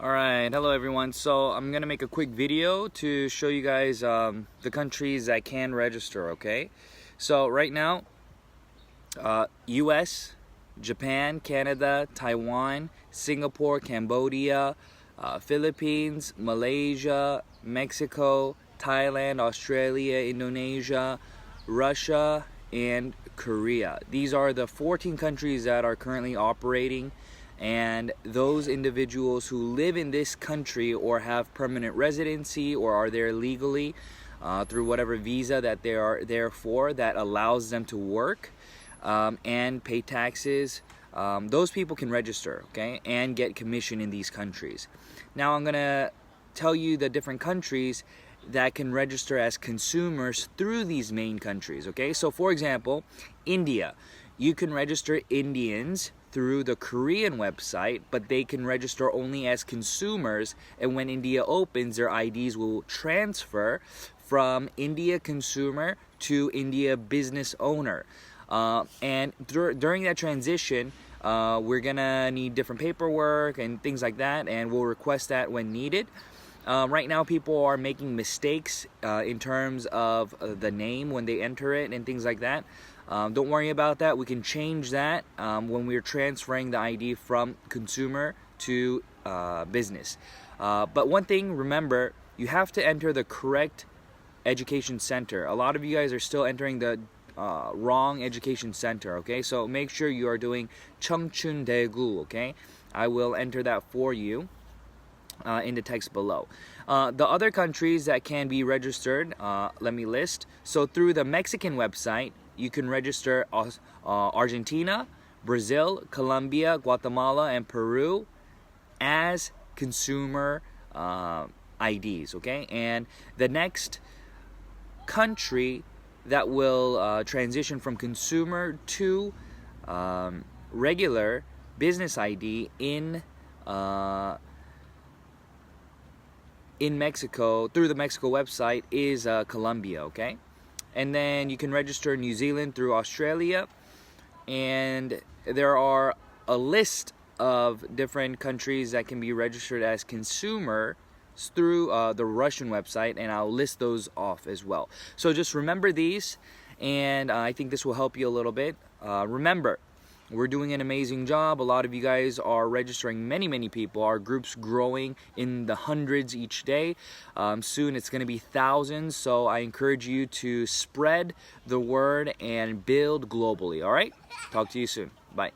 Alright, hello everyone. So I'm gonna make a quick video to show you guys the countries that can register, okay? So right now, US, Japan, Canada, Taiwan, Singapore, Cambodia, Philippines, Malaysia, Mexico, Thailand, Australia, Indonesia, Russia, and Korea. These are the 14 countries that are currently operating, and those individuals who live in this country or have permanent residency or are there legally through whatever visa that they are there for that allows them to work and pay taxes, those people can register, okay, and get commission in these countries. Now I'm gonna tell you the different countries that can register as consumers through these main countries, okay? So for example, India, you can register Indians through the Korean website, but they can register only as consumers, and when India opens, their IDs will transfer from India consumer to India business owner. And during that transition, we're gonna need different paperwork and things like that, and we'll request that when needed. Right now people are making mistakes in terms of the name when they enter it and things like that. Don't worry about that. We can change that when we're transferring the ID from consumer to business. But one thing, remember, you have to enter the correct education center. A lot of you guys are still entering the wrong education center, okay? So make sure you are doing Cheongchun Daegu, okay? I will enter that for you in the text below. The other countries that can be registered, let me list. So through the Mexican website, you can register Argentina, Brazil, Colombia, Guatemala, and Peru as consumer IDs, okay? And the next country that will transition from consumer to regular business ID in Mexico through the Mexico website is Colombia, okay? And then you can register New Zealand through Australia, and there are a list of different countries that can be registered as consumer through the Russian website, and I'll list those off as well. So just remember these, and I think this will help you a little bit. Remember, we're doing an amazing job. A lot of you guys are registering many people. Our group's growing in the hundreds each day. Soon it's going to be thousands, so I encourage you to spread the word and build globally, all right? Talk to you soon. Bye.